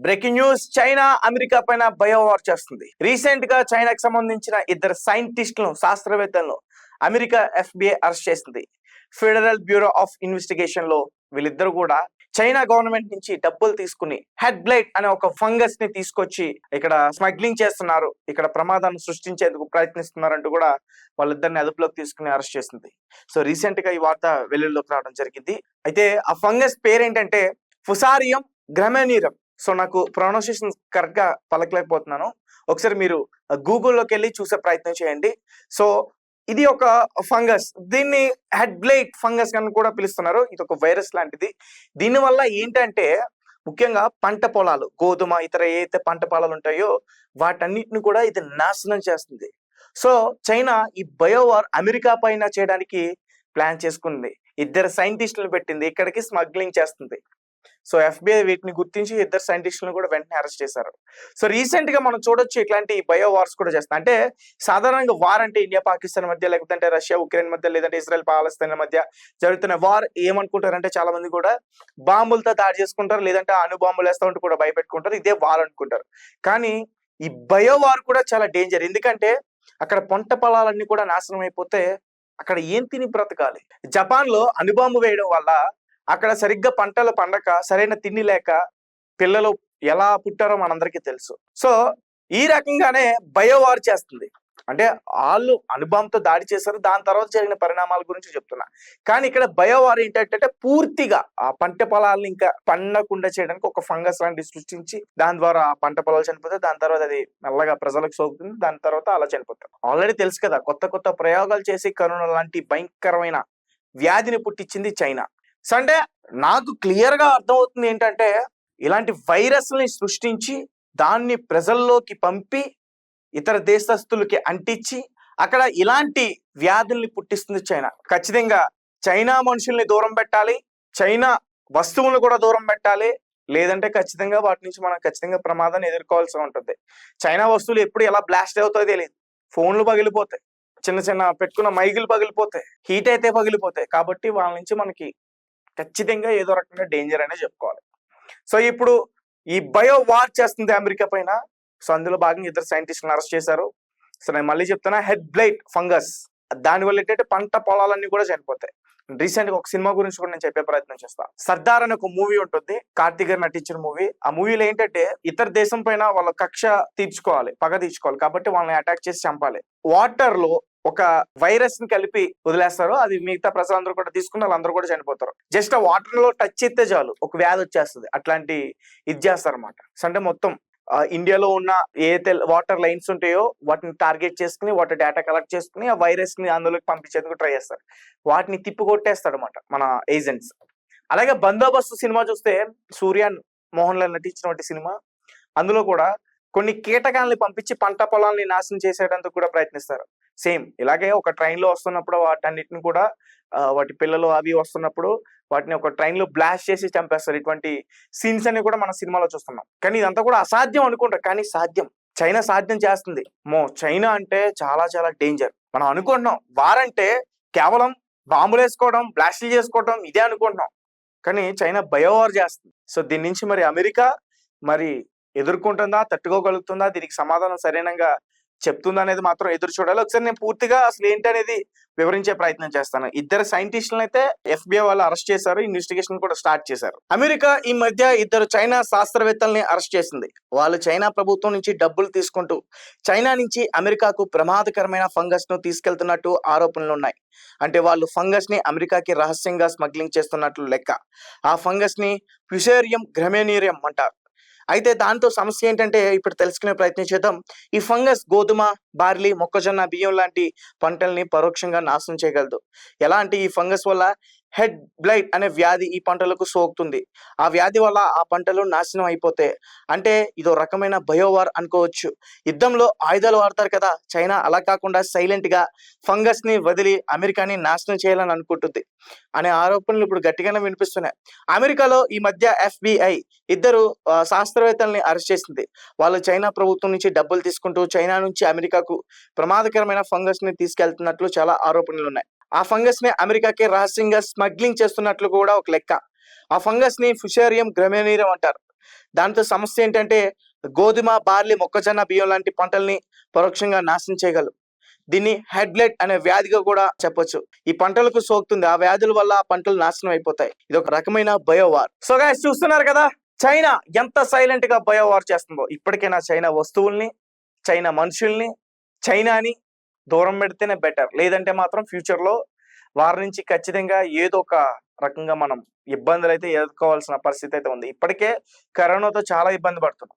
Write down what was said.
Breaking news. China America పైన biowar చేస్తుంది. Recent గా చైనాకి సంబంధించిన ఇద్దరు సైంటిస్టులను, శాస్త్రవేత్తలను అమెరికా FBI అరెస్ట్ చేసింది. ఫెడరల్ బ్యూరో ఆఫ్ ఇన్వెస్టిగేషన్ లో వీళ్ళిద్దరు కూడా చైనా గవర్నమెంట్ నుంచి డబ్బులు తీసుకుని హెడ్ బ్లైట్ అనే ఒక ఫంగస్ ని తీసుకొచ్చి ఇక్కడ స్మగ్లింగ్ చేస్తున్నారు, ఇక్కడ ప్రమాదాన్ని సృష్టించేందుకు ప్రయత్నిస్తున్నారంటూ కూడా వాళ్ళిద్దరిని అదుపులోకి తీసుకుని అరెస్ట్ చేసింది. సో రీసెంట్ గా ఈ వార్త వెలుగులోకి రావడం జరిగింది. అయితే ఆ ఫంగస్ పేరేంటంటే ఫుసారియం గ్రామినేరియం. సో నాకు ప్రొనౌన్సియేషన్ కరెక్ట్ గా పలకలేకపోతున్నాను. ఒకసారి మీరు గూగుల్లోకి వెళ్ళి చూసే ప్రయత్నం చేయండి. సో ఇది ఒక ఫంగస్, దీన్ని హెడ్ బ్లైట్ ఫంగస్ అని కూడా పిలుస్తున్నారు. ఇది ఒక వైరస్ లాంటిది. దీనివల్ల ఏంటంటే ముఖ్యంగా పంట పొలాలు, గోధుమ, ఇతర ఏదైతే పంట పొలాలు ఉంటాయో వాటన్నిటిని కూడా ఇది నాశనం చేస్తుంది. సో చైనా ఈ బయోవార్ అమెరికా పైన చేయడానికి ప్లాన్ చేసుకుంది. ఇద్దరు సైంటిస్టులను పెట్టింది, ఇక్కడికి స్మగ్లింగ్ చేస్తుంది. సో FBI వీటిని గుర్తించి ఇద్దరు సైంటిస్టులను కూడా వెంటనే అరెస్ట్ చేశారు. సో రీసెంట్ గా మనం చూడొచ్చు ఇట్లాంటి బయో వార్స్ కూడా చేస్తాం. అంటే సాధారణంగా వార్ అంటే ఇండియా పాకిస్తాన్ మధ్య, లేకపోతే రష్యా ఉక్రెయిన్ మధ్య, లేదంటే ఇజ్రాయెల్ పాలస్తీన్ మధ్య జరుగుతున్న వార్ ఏమనుకుంటారంటే చాలా మంది కూడా బాంబులతో దాడి చేసుకుంటారు, లేదంటే అణు బాంబులు వేస్తా ఉంటూ కూడా భయపెట్టుకుంటారు, ఇదే వార్ అనుకుంటారు. కానీ ఈ బయో వార్ కూడా చాలా డేంజర్. ఎందుకంటే అక్కడ పంట పొలాలన్నీ కూడా నాశనం అయిపోతే అక్కడ ఏం తిని బ్రతకాలి? జపాన్ లో అణుబాంబు వేయడం వల్ల అక్కడ సరిగ్గా పంటలు పండక, సరైన తిండి లేక పిల్లలు ఎలా పుట్టారో మనందరికీ తెలుసు. సో ఈ రకంగానే బయోవార్ చేస్తుంది. అంటే వాళ్ళు అణుబాంబుతో దాడి చేశారు, దాని తర్వాత జరిగిన పరిణామాల గురించి చెప్తున్నా. కానీ ఇక్కడ బయోవార్ ఏంటంటే పూర్తిగా ఆ పంట పొలాలను ఇంకా పండకుండా చేయడానికి ఒక ఫంగస్ లాంటివి సృష్టించి దాని ద్వారా ఆ పంట పొలాలు చనిపోతాయి. దాని తర్వాత అది మెల్లగా ప్రజలకు సోకుతుంది, దాని తర్వాత అలా చనిపోతారు. ఆల్రెడీ తెలుసు కదా, కొత్త కొత్త ప్రయోగాలు చేసి కరోనా లాంటి భయంకరమైన వ్యాధిని పుట్టించింది చైనా. సో అంటే నాకు క్లియర్ గా అర్థమవుతుంది ఏంటంటే ఇలాంటి వైరస్ ని సృష్టించి దాన్ని ప్రజల్లోకి పంపి ఇతర దేశస్తులకి అంటించి అక్కడ ఇలాంటి వ్యాధుల్ని పుట్టిస్తుంది చైనా. ఖచ్చితంగా చైనా మనుషుల్ని దూరం పెట్టాలి, చైనా వస్తువులను కూడా దూరం పెట్టాలి, లేదంటే ఖచ్చితంగా వాటి నుంచి మనం ఖచ్చితంగా ప్రమాదాన్ని ఎదుర్కోవాల్సి ఉంటుంది. చైనా వస్తువులు ఎప్పుడు ఎలా బ్లాస్ట్ అవుతాయో తెలియదు. ఫోన్లు పగిలిపోతాయి, చిన్న చిన్న పెట్టుకున్న మైకులు పగిలిపోతాయి, హీట్ అయితే పగిలిపోతాయి. కాబట్టి వాళ్ళ నుంచి మనకి ఖచ్చితంగా ఏదో రకంగా డేంజర్ అనే చెప్పుకోవాలి. సో ఇప్పుడు ఈ బయో వార్ చేస్తుంది అమెరికా పైన. సో అందులో భాగంగా ఇద్దరు సైంటిస్టులను అరెస్ట్ చేశారు. సో నేను మళ్ళీ చెప్తున్నా, హెడ్ బ్లైట్ ఫంగస్, దానివల్ల ఏంటంటే పంట పొలాలన్నీ కూడా చనిపోతాయి. రీసెంట్ గా ఒక సినిమా గురించి కూడా నేను చెప్పే ప్రయత్నం చేస్తా. సర్దార్ అని ఒక మూవీ ఉంటుంది, కార్తీక్ గారు నటించిన మూవీ. ఆ మూవీలో ఏంటంటే ఇతర దేశం పైన వాళ్ళ కక్ష తీర్చుకోవాలి, పగ తీర్చుకోవాలి, కాబట్టి వాళ్ళని అటాక్ చేసి చంపాలి. వాటర్ లో ఒక వైరస్ ని కలిపి వదిలేస్తారు, అది మిగతా ప్రజలందరూ కూడా తీసుకుని వాళ్ళందరూ కూడా చనిపోతారు. జస్ట్ ఆ వాటర్ లో టచ్ చేస్తే చాలు ఒక వ్యాధి వచ్చేస్తుంది. అట్లాంటి ఇది చేస్తారు అనమాట. అంటే మొత్తం ఇండియాలో ఉన్న ఏదైతే వాటర్ లైన్స్ ఉంటాయో వాటిని టార్గెట్ చేసుకుని వాటి డేటా కలెక్ట్ చేసుకుని ఆ వైరస్ ని అందులోకి పంపించేందుకు ట్రై చేస్తారు. వాటిని తిప్పి కొట్టేస్తాడు అనమాట మన ఏజెంట్స్. అలాగే బందోబస్తు సినిమా చూస్తే సూర్య మోహన్ లాల్ నటించినటువంటి సినిమా, అందులో కూడా కొన్ని కీటకాలని పంపించి పంట పొలాల్ని నాశనం చేసేటందుకు కూడా ప్రయత్నిస్తారు. సేమ్ ఇలాగే ఒక ట్రైన్ లో వస్తున్నప్పుడు వాటన్నిటిని కూడా వాటి పిల్లలు అవి వస్తున్నప్పుడు వాటిని ఒక ట్రైన్ లో బ్లాస్ట్ చేసి చంపేస్తారు. ఇటువంటి సీన్స్ అన్ని కూడా మన సినిమాలో చూస్తున్నాం. కానీ ఇదంతా కూడా అసాధ్యం అనుకుంటారు, కానీ సాధ్యం. చైనా సాధ్యం చేస్తుంది. చైనా అంటే చాలా చాలా డేంజర్. మనం అనుకుంటున్నాం వారంటే కేవలం బాంబులు వేసుకోవడం, బ్లాస్టులు చేసుకోవడం ఇదే అనుకుంటున్నాం. కానీ చైనా బయోవార్ చేస్తుంది. సో దీని నుంచి మరి అమెరికా మరి ఎదుర్కొంటుందా, తట్టుకోగలుగుతుందా, దీనికి సమాధానం సరైనంగా చెప్తుందా అనేది మాత్రం ఎదురు చూడాలి. ఒకసారి నేను పూర్తిగా అసలు ఏంటి అనేది వివరించే ప్రయత్నం చేస్తాను. ఇద్దరు సైంటిస్టులను అయితే FBI వాళ్ళు అరెస్ట్ చేశారు, ఇన్వెస్టిగేషన్ కూడా స్టార్ట్ చేశారు. అమెరికా ఈ మధ్య ఇద్దరు చైనా శాస్త్రవేత్తల్ని అరెస్ట్ చేసింది. వాళ్ళు చైనా ప్రభుత్వం నుంచి డబ్బులు తీసుకుంటూ చైనా నుంచి అమెరికాకు ప్రమాదకరమైన ఫంగస్ ను తీసుకెళ్తున్నట్టు ఆరోపణలు ఉన్నాయి. అంటే వాళ్ళు ఫంగస్ ని అమెరికాకి రహస్యంగా స్మగ్లింగ్ చేస్తున్నట్లు లెక్క. ఆ ఫంగస్ ని ఫ్యుసేరియం గ్రామినేరియం అంటారు. అయితే దాంతో సమస్య ఏంటంటే ఇప్పుడు తెలుసుకునే ప్రయత్నం చేద్దాం. ఈ ఫంగస్ గోధుమ, బార్లీ, మొక్కజొన్న, బియ్యం లాంటి పంటల్ని పరోక్షంగా నాశనం చేయగలదు. ఎలా అంటే ఈ ఫంగస్ వల్ల హెడ్ బ్లైట్ అనే వ్యాధి ఈ పంటలకు సోకుతుంది. ఆ వ్యాధి వల్ల ఆ పంటలు నాశనం అయిపోతాయి. అంటే ఇదో రకమైన బయోవార్ అనుకోవచ్చు. యుద్ధంలో ఆయుధాలు వాడతారు కదా, చైనా అలా కాకుండా సైలెంట్ గా ఫంగస్ ని వదిలి అమెరికాని నాశనం చేయాలని అనుకుంటుంది అనే ఆరోపణలు ఇప్పుడు గట్టిగానే వినిపిస్తున్నాయి. అమెరికాలో ఈ మధ్య FBI ఇద్దరు శాస్త్రవేత్తల్ని అరెస్ట్ చేసింది. వాళ్ళు చైనా ప్రభుత్వం నుంచి డబ్బులు తీసుకుంటూ చైనా నుంచి అమెరికాకు ప్రమాదకరమైన ఫంగస్ ని తీసుకెళ్తున్నట్లు చాలా ఆరోపణలు ఉన్నాయి. ఆ ఫంగస్ ని అమెరికాకి రహస్యంగా స్మగ్లింగ్ చేస్తున్నట్లు కూడా ఒక లెక్క. ఆ ఫంగస్ ని ఫుసేరియం గ్రామినేరియం అంటారు. దాంతో సమస్య ఏంటంటే గోధుమ, బార్లీ, మొక్కజొన్న, బియ్యం లాంటి పంటల్ని పరోక్షంగా నాశనం చేయగలవు. దీన్ని హెడ్బ్లైట్ అనే వ్యాధిగా కూడా చెప్పొచ్చు. ఈ పంటలకు సోకుతుంది. ఆ వ్యాధుల వల్ల ఆ పంటలు నాశనం అయిపోతాయి. ఇది ఒక రకమైన బయోవార్. సో గైస్ చూస్తున్నారు కదా, చైనా ఎంత సైలెంట్ గా బయోవార్ చేస్తుందో. ఇప్పటికైనా చైనా వస్తువుల్ని, చైనా మనుషుల్ని, చైనాని దూరం పెడితేనే బెటర్. లేదంటే మాత్రం ఫ్యూచర్ లో వారి నుంచి ఖచ్చితంగా ఏదో ఒక రకంగా మనం ఇబ్బందులు అయితే ఎదుర్కోవాల్సిన పరిస్థితి అయితే ఉంది. ఇప్పటికే కరోనాతో చాలా ఇబ్బంది పడుతున్నాం.